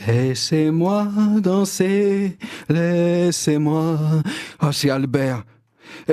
Laissez-moi danser, laissez-moi. Oh, c'est Albert.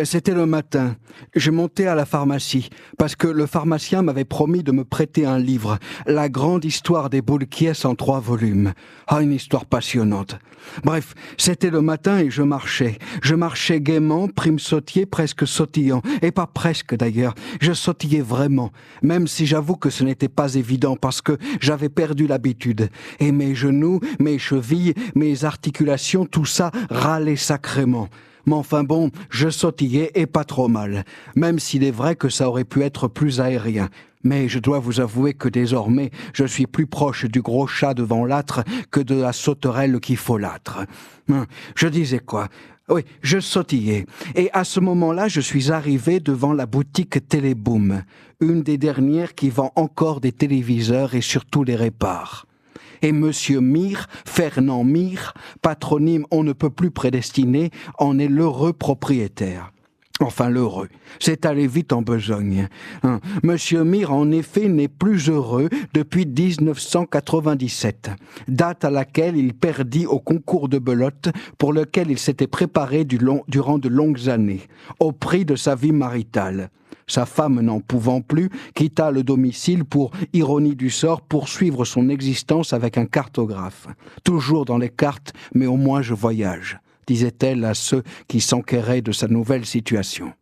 C'était le matin. Je montais à la pharmacie parce que le pharmacien m'avait promis de me prêter un livre, La grande histoire des Boulquiès en 3 volumes. Ah, une histoire passionnante. Bref, c'était le matin et je marchais. Je marchais gaiement, prime sautier, presque sautillant. Et pas presque d'ailleurs. Je sautillais vraiment, même si j'avoue que ce n'était pas évident parce que j'avais perdu l'habitude. Et mes genoux, mes chevilles, mes articulations, tout ça râlait sacrément. Mais enfin bon, je sautillais et pas trop mal, même s'il est vrai que ça aurait pu être plus aérien. Mais je dois vous avouer que désormais, je suis plus proche du gros chat devant l'âtre que de la sauterelle qui folâtre. Je disais quoi ? Oui, je sautillais. Et à ce moment-là, je suis arrivé devant la boutique Téléboom, une des dernières qui vend encore des téléviseurs et surtout les répare. Et Monsieur Mir, Fernand Mir, patronyme on ne peut plus prédestiné, en est l'heureux propriétaire. Enfin, l'heureux. C'est allé vite en besogne. Monsieur Mir, en effet, n'est plus heureux depuis 1997, date à laquelle il perdit au concours de belote pour lequel il s'était préparé durant de longues années, au prix de sa vie maritale. Sa femme, n'en pouvant plus, quitta le domicile pour, ironie du sort, poursuivre son existence avec un cartographe. Toujours dans les cartes, mais au moins je voyage, disait-elle à ceux qui s'enquéraient de sa nouvelle situation.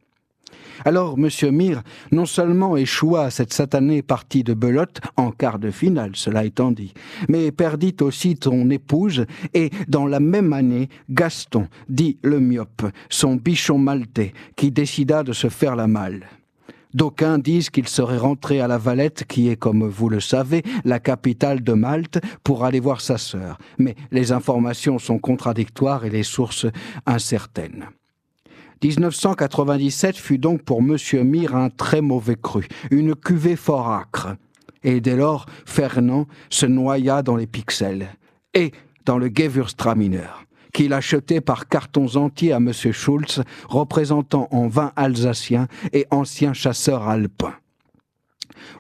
Alors, M. Mir, non seulement échoua à cette satanée partie de belote, en quart de finale, cela étant dit, mais perdit aussi son épouse et, dans la même année, Gaston, dit le myope, son bichon maltais, qui décida de se faire la malle. D'aucuns disent qu'il serait rentré à La Valette, qui est, comme vous le savez, la capitale de Malte, pour aller voir sa sœur. Mais les informations sont contradictoires et les sources incertaines. 1997 fut donc pour M. Mir un très mauvais cru, une cuvée fort âcre. Et dès lors, Fernand se noya dans les pixels et dans le Gewürztraminer, qu'il achetait par cartons entiers à M. Schulz, représentant en vin alsacien et ancien chasseur alpin.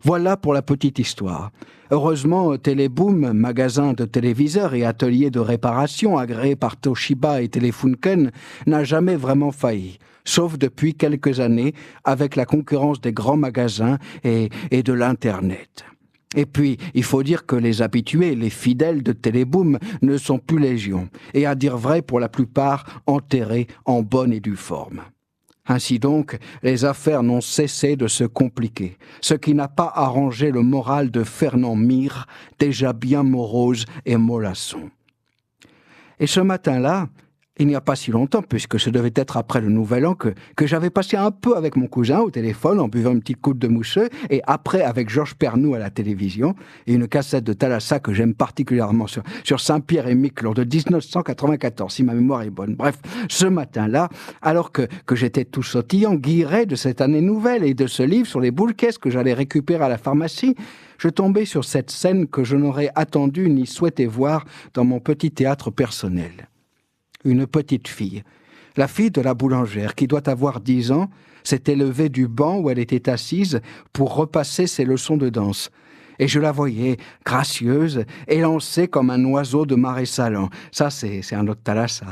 Voilà pour la petite histoire. Heureusement, Téléboom, magasin de téléviseurs et atelier de réparation agréé par Toshiba et Telefunken, n'a jamais vraiment failli, sauf depuis quelques années avec la concurrence des grands magasins et de l'Internet. Et puis, il faut dire que les habitués, les fidèles de Téléboom ne sont plus légion, et à dire vrai, pour la plupart, enterrés en bonne et due forme. Ainsi donc, les affaires n'ont cessé de se compliquer, ce qui n'a pas arrangé le moral de Fernand Mir, déjà bien morose et mollasson. Et ce matin-là, il n'y a pas si longtemps, puisque ce devait être après le Nouvel An, que j'avais passé un peu avec mon cousin au téléphone en buvant une petite coupe de mousseux, et après avec Georges Pernou à la télévision, et une cassette de Thalassa que j'aime particulièrement sur Saint-Pierre et Miquelon de 1994, si ma mémoire est bonne. Bref, ce matin-là, alors que j'étais tout sautillant, guiré de cette année nouvelle et de ce livre sur les Boulquiès que j'allais récupérer à la pharmacie, je tombais sur cette scène que je n'aurais attendu ni souhaité voir dans mon petit théâtre personnel. Une petite fille, la fille de la boulangère, qui doit avoir 10 ans, s'était levée du banc où elle était assise pour repasser ses leçons de danse. Et je la voyais, gracieuse, élancée comme un oiseau de marais salant. Ça, c'est un autre Thalassa.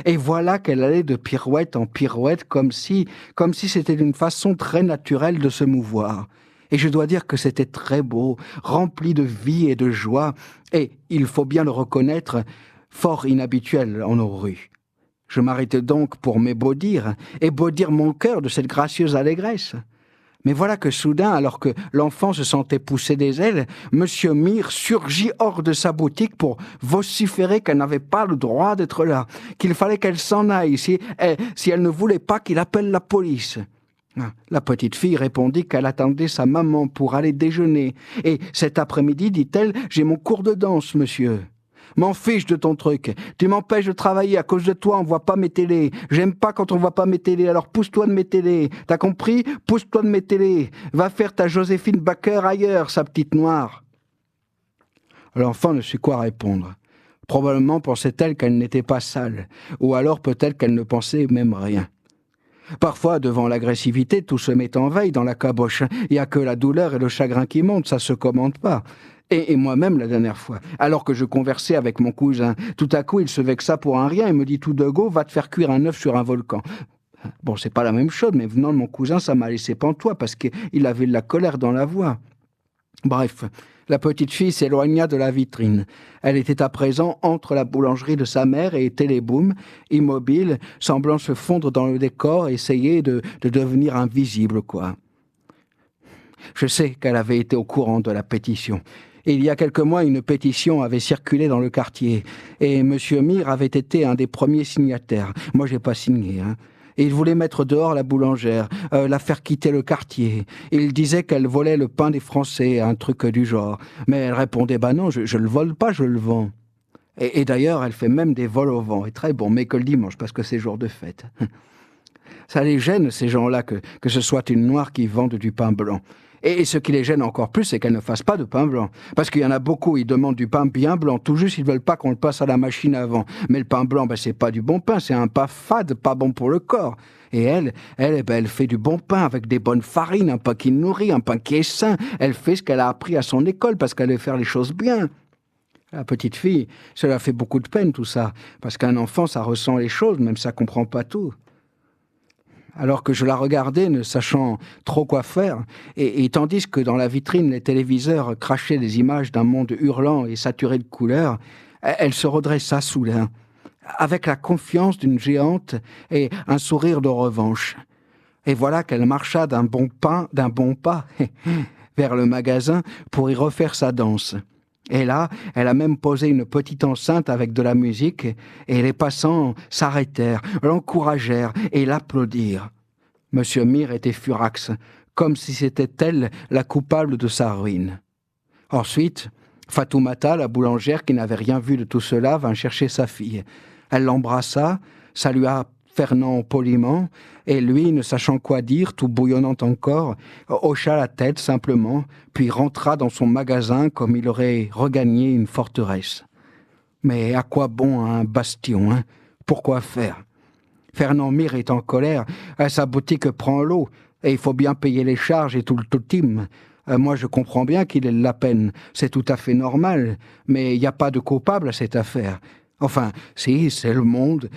Et voilà qu'elle allait de pirouette en pirouette, comme si c'était une façon très naturelle de se mouvoir. Et je dois dire que c'était très beau, rempli de vie et de joie, et, il faut bien le reconnaître, fort inhabituel en nos rues. Je m'arrêtais donc pour m'ébaudir, et baudir mon cœur de cette gracieuse allégresse. Mais voilà que soudain, alors que l'enfant se sentait pousser des ailes, M. Mir surgit hors de sa boutique pour vociférer qu'elle n'avait pas le droit d'être là, qu'il fallait qu'elle s'en aille si elle ne voulait pas qu'il appelle la police. La petite fille répondit qu'elle attendait sa maman pour aller déjeuner. « Et cet après-midi, dit-elle, j'ai mon cours de danse, monsieur. » « M'en fiche de ton truc. Tu m'empêches de travailler. À cause de toi, on voit pas mes télés. J'aime pas quand on voit pas mes télés. Alors pousse-toi de mes télés. T'as compris? Pousse-toi de mes télés. Va faire ta Joséphine Baker ailleurs, sa petite noire. » L'enfant ne sut quoi répondre. Probablement pensait-elle qu'elle n'était pas sale. Ou alors peut-être qu'elle ne pensait même rien. Parfois, devant l'agressivité, tout se met en veille dans la caboche. Il n'y a que la douleur et le chagrin qui montent, ça se commande pas. Et moi-même, la dernière fois, alors que je conversais avec mon cousin, tout à coup, il se vexa pour un rien et me dit tout de go, va te faire cuire un œuf sur un volcan. Bon, c'est pas la même chose, mais venant de mon cousin, ça m'a laissé pantois parce qu'il avait de la colère dans la voix. Bref, la petite fille s'éloigna de la vitrine. Elle était à présent entre la boulangerie de sa mère et Téléboom, immobile, semblant se fondre dans le décor, essayer de devenir invisible, quoi. Je sais qu'elle avait été au courant de la pétition. Il y a quelques mois, une pétition avait circulé dans le quartier, et M. Mir avait été un des premiers signataires. Moi, j'ai pas signé, hein. Et il voulait mettre dehors la boulangère, la faire quitter le quartier. Il disait qu'elle volait le pain des Français, un truc du genre. Mais elle répondait, bah non, je le vole pas, je le vends. Et d'ailleurs, elle fait même des vols au vent, et très bon, mais que le dimanche, parce que c'est jour de fête. Ça les gêne, ces gens-là, que ce soit une noire qui vende du pain blanc. Et ce qui les gêne encore plus, c'est qu'elle ne fasse pas de pain blanc. Parce qu'il y en a beaucoup, ils demandent du pain bien blanc. Tout juste, ils veulent pas qu'on le passe à la machine avant. Mais le pain blanc, c'est pas du bon pain, c'est un pain fade, pas bon pour le corps. Et elle fait du bon pain avec des bonnes farines, un pain qui nourrit, un pain qui est sain. Elle fait ce qu'elle a appris à son école parce qu'elle veut faire les choses bien. La petite fille, cela fait beaucoup de peine tout ça. Parce qu'un enfant, ça ressent les choses, même ça comprend pas tout. Alors que je la regardais, ne sachant trop quoi faire, et tandis que dans la vitrine, les téléviseurs crachaient des images d'un monde hurlant et saturé de couleurs, elle se redressa soudain, avec la confiance d'une géante et un sourire de revanche. Et voilà qu'elle marcha d'un bon pas vers le magasin pour y refaire sa danse. Et là, elle a même posé une petite enceinte avec de la musique, et les passants s'arrêtèrent, l'encouragèrent et l'applaudirent. Monsieur Mir était furax, comme si c'était elle la coupable de sa ruine. Ensuite, Fatoumata, la boulangère qui n'avait rien vu de tout cela, vint chercher sa fille. Elle l'embrassa, salua Fernand poliment, et lui, ne sachant quoi dire, tout bouillonnant encore, hocha la tête simplement, puis rentra dans son magasin comme il aurait regagné une forteresse. Mais à quoi bon un bastion, hein? Pourquoi faire? Fernand Mir est en colère, sa boutique prend l'eau, et il faut bien payer les charges et tout le totim. Moi, je comprends bien qu'il ait de la peine, c'est tout à fait normal, mais il n'y a pas de coupable à cette affaire. Enfin, si, c'est le monde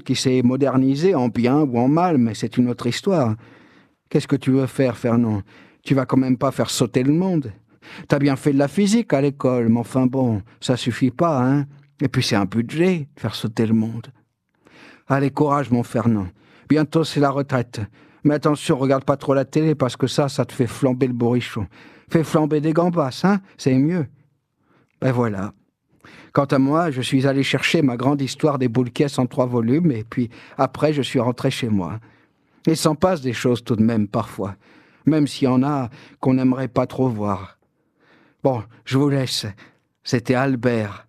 qui s'est modernisé en bien ou en mal, mais c'est une autre histoire. Qu'est-ce que tu veux faire, Fernand? Tu vas quand même pas faire sauter le monde. T'as bien fait de la physique à l'école, mais enfin bon, ça suffit pas, hein. Et puis c'est un budget, faire sauter le monde. Allez, courage, mon Fernand. Bientôt, c'est la retraite. Mais attention, regarde pas trop la télé, parce que ça te fait flamber le bourrichon. Fais flamber des gambas, hein, c'est mieux. Ben voilà. Quant à moi, je suis allé chercher ma grande histoire des boules caisses en 3 volumes, et puis après, je suis rentré chez moi. Il s'en passe des choses tout de même, parfois. Même s'il y en a qu'on n'aimerait pas trop voir. Bon, je vous laisse. C'était Albert.